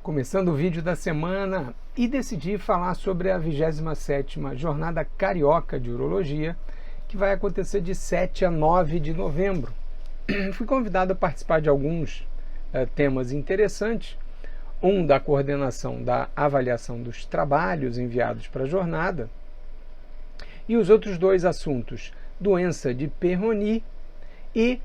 Começando o vídeo da semana e decidi falar sobre a 27ª Jornada Carioca de Urologia, que vai acontecer de 7 a 9 de novembro. Fui convidado a participar de alguns temas interessantes, um da coordenação da avaliação dos trabalhos enviados para a jornada, e os outros dois assuntos, doença de Peyronie e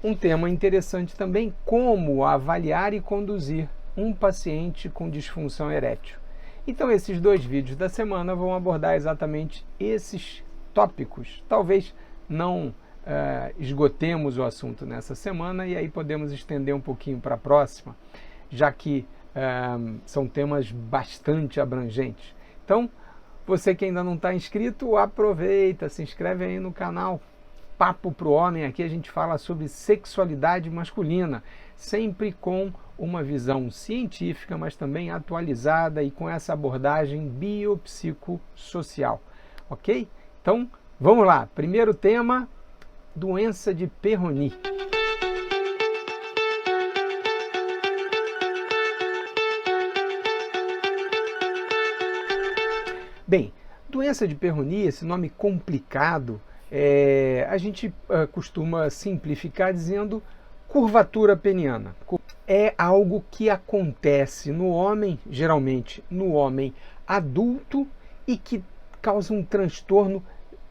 um tema interessante também, como avaliar e conduzir um paciente com disfunção erétil. Então esses dois vídeos da semana vão abordar exatamente esses tópicos. Talvez não esgotemos o assunto nessa semana e aí podemos estender um pouquinho para a próxima, já que são temas bastante abrangentes. Então, você que ainda não está inscrito, aproveita, se inscreve aí no canal. Papo para o Homem, aqui a gente fala sobre sexualidade masculina, sempre com uma visão científica, mas também atualizada e com essa abordagem biopsicossocial, ok? Então, vamos lá. Primeiro tema, doença de Peyronie. Bem, doença de Peyronie, esse nome complicado, a gente costuma simplificar dizendo curvatura peniana. É algo que acontece no homem, geralmente no homem adulto, e que causa um transtorno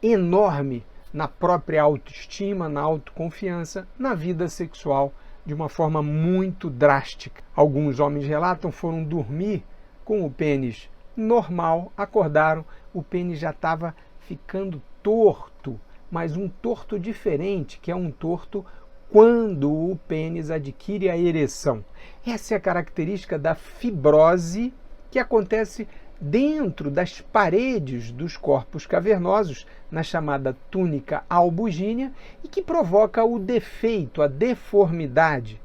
enorme na própria autoestima, na autoconfiança, na vida sexual, de uma forma muito drástica. Alguns homens relatam foram dormir com o pênis normal, acordaram, o pênis já estava ficando torto, mas um torto diferente, que é um torto quando o pênis adquire a ereção. Essa é a característica da fibrose que acontece dentro das paredes dos corpos cavernosos, na chamada túnica albugínea, e que provoca o defeito, a deformidade.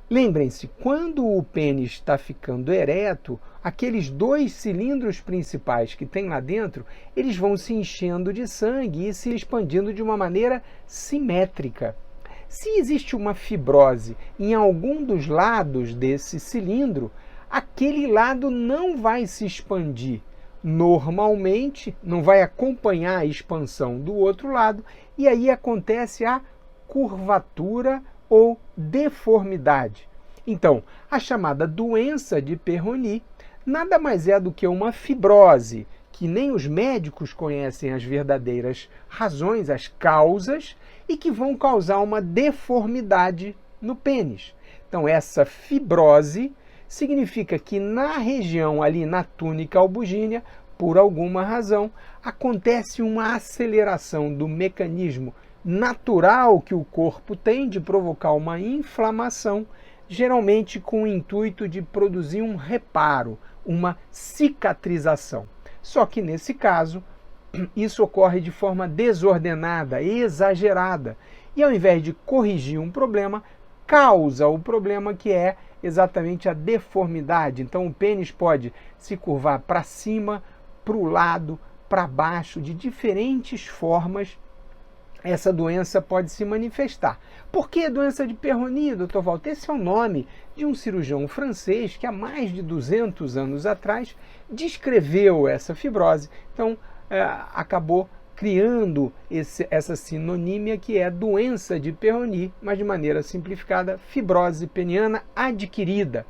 Lembrem-se, quando o pênis está ficando ereto, aqueles dois cilindros principais que tem lá dentro, eles vão se enchendo de sangue e se expandindo de uma maneira simétrica. Se existe uma fibrose em algum dos lados desse cilindro, aquele lado não vai se expandir normalmente, não vai acompanhar a expansão do outro lado, e aí acontece a curvatura ou deformidade. Então, a chamada doença de Peyronie nada mais é do que uma fibrose, que nem os médicos conhecem as verdadeiras razões, as causas, e que vão causar uma deformidade no pênis. Então, essa fibrose significa que na região ali, na túnica albugínea, por alguma razão, acontece uma aceleração do mecanismo natural que o corpo tem de provocar uma inflamação, geralmente com o intuito de produzir um reparo, uma cicatrização. Só que nesse caso, isso ocorre de forma desordenada, exagerada, e ao invés de corrigir um problema, causa o problema, que é exatamente a deformidade. Então o pênis pode se curvar para cima, para o lado, para baixo, de diferentes formas. Essa doença pode se manifestar. Por que doença de Peyronie, Dr. Walter? Esse é o nome de um cirurgião francês que há mais de 200 anos atrás descreveu essa fibrose. Então, acabou criando essa sinonímia, que é doença de Peyronie, mas de maneira simplificada, fibrose peniana adquirida.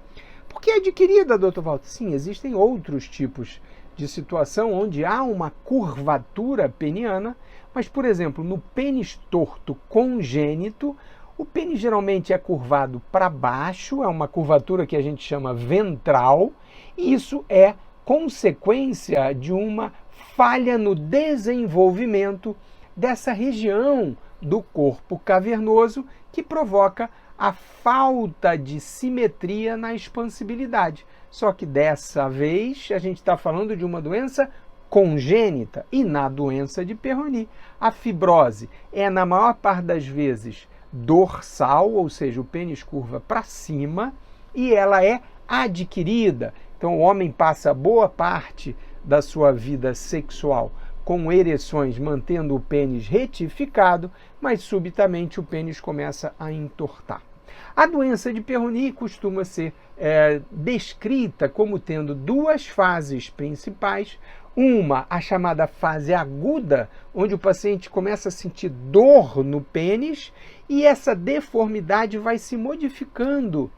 Por que adquirida, Dr. Walter? Sim, existem outros tipos de situação onde há uma curvatura peniana, mas, por exemplo, no pênis torto congênito, o pênis geralmente é curvado para baixo, é uma curvatura que a gente chama ventral, e isso é consequência de uma falha no desenvolvimento dessa região do corpo cavernoso, que provoca a falta de simetria na expansibilidade. Só que dessa vez a gente está falando de uma doença congênita, e na doença de Peyronie a fibrose é, na maior parte das vezes, dorsal, ou seja, o pênis curva para cima, e ela é adquirida. Então o homem passa boa parte da sua vida sexual com ereções, mantendo o pênis retificado, mas subitamente o pênis começa a entortar. A doença de Peyronie costuma ser descrita como tendo duas fases principais. Uma, a chamada fase aguda, onde o paciente começa a sentir dor no pênis e essa deformidade vai se modificando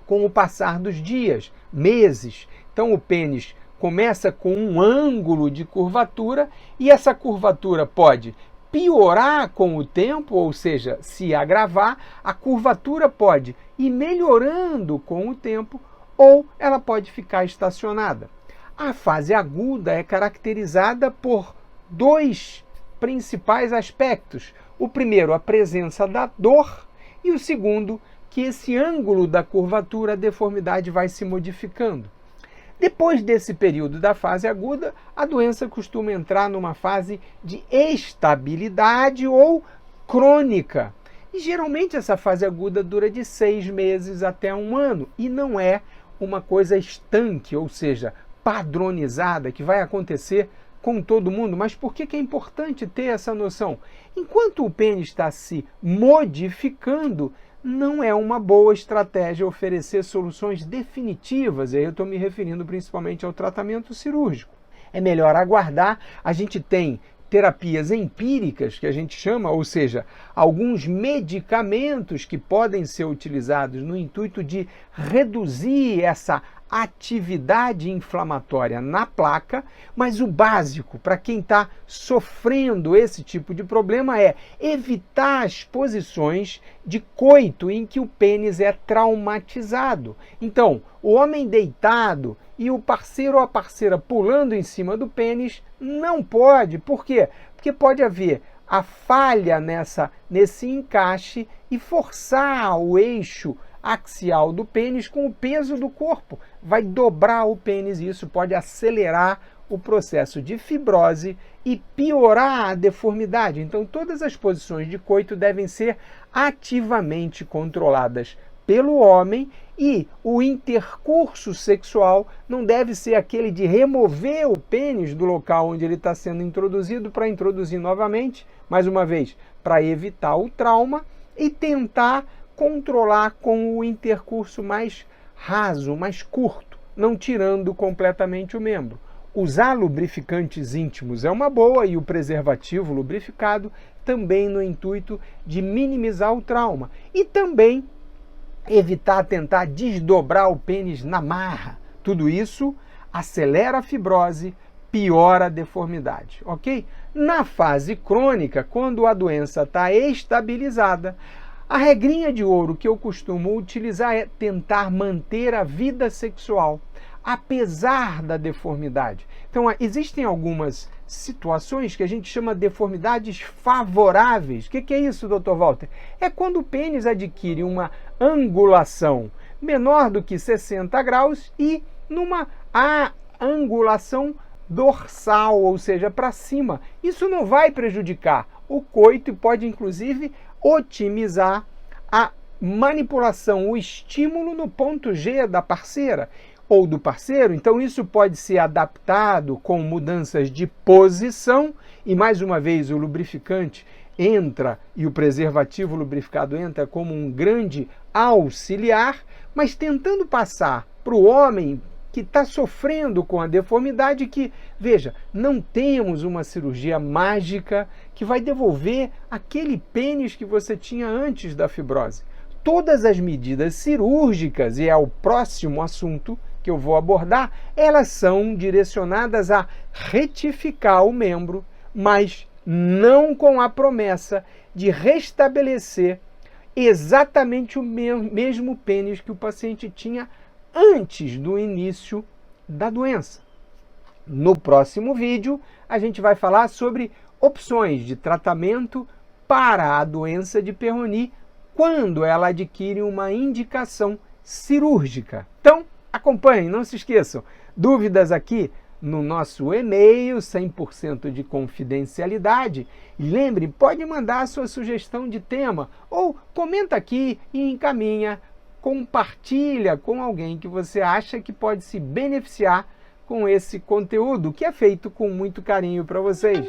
com o passar dos dias, meses. Então o pênis começa com um ângulo de curvatura e essa curvatura pode piorar com o tempo, ou seja, se agravar, a curvatura pode ir melhorando com o tempo ou ela pode ficar estacionada. A fase aguda é caracterizada por dois principais aspectos. O primeiro, a presença da dor, e o segundo, que esse ângulo da curvatura, a deformidade vai se modificando. Depois desse período da fase aguda, a doença costuma entrar numa fase de estabilidade ou crônica. E geralmente essa fase aguda dura de 6 meses até 1 ano e não é uma coisa estanque, ou seja, padronizada, que vai acontecer com todo mundo. Mas por que é importante ter essa noção? Enquanto o pênis está se modificando, não é uma boa estratégia oferecer soluções definitivas, e aí eu estou me referindo principalmente ao tratamento cirúrgico. É melhor aguardar. A gente tem terapias empíricas, que a gente chama, ou seja, alguns medicamentos que podem ser utilizados no intuito de reduzir essa atividade inflamatória na placa, mas o básico para quem está sofrendo esse tipo de problema é evitar as posições de coito em que o pênis é traumatizado. Então, o homem deitado e o parceiro ou a parceira pulando em cima do pênis não pode. Por quê? Porque pode haver a falha nesse encaixe e forçar o eixo axial do pênis com o peso do corpo. Vai dobrar o pênis e isso pode acelerar o processo de fibrose e piorar a deformidade. Então, todas as posições de coito devem ser ativamente controladas pelo homem e o intercurso sexual não deve ser aquele de remover o pênis do local onde ele está sendo introduzido para introduzir novamente, mais uma vez, para evitar o trauma e tentar controlar com o intercurso mais raso, mais curto, não tirando completamente o membro. Usar lubrificantes íntimos é uma boa e o preservativo lubrificado também no intuito de minimizar o trauma. E também evitar tentar desdobrar o pênis na marra. Tudo isso acelera a fibrose, piora a deformidade, ok? Na fase crônica, quando a doença está estabilizada, a regrinha de ouro que eu costumo utilizar é tentar manter a vida sexual, apesar da deformidade. Então, existem algumas situações que a gente chama de deformidades favoráveis. O que é isso, Dr. Walter? É quando o pênis adquire uma angulação menor do que 60 graus e numa angulação dorsal, ou seja, para cima. Isso não vai prejudicar o coito e pode, inclusive, otimizar a manipulação, o estímulo no ponto G da parceira ou do parceiro. Então isso pode ser adaptado com mudanças de posição e, mais uma vez, o lubrificante entra e o preservativo lubrificado entra como um grande auxiliar, mas tentando passar para o homem que está sofrendo com a deformidade que, veja, não temos uma cirurgia mágica que vai devolver aquele pênis que você tinha antes da fibrose. Todas as medidas cirúrgicas, e é o próximo assunto que eu vou abordar, elas são direcionadas a retificar o membro, mas não com a promessa de restabelecer exatamente o mesmo pênis que o paciente tinha antes do início da doença. No próximo vídeo, a gente vai falar sobre opções de tratamento para a doença de Peyronie quando ela adquire uma indicação cirúrgica. Então, acompanhem, não se esqueçam. Dúvidas aqui no nosso e-mail, 100% de confidencialidade. E lembre, pode mandar a sua sugestão de tema ou comenta aqui e encaminha, compartilha com alguém que você acha que pode se beneficiar com esse conteúdo que é feito com muito carinho para vocês.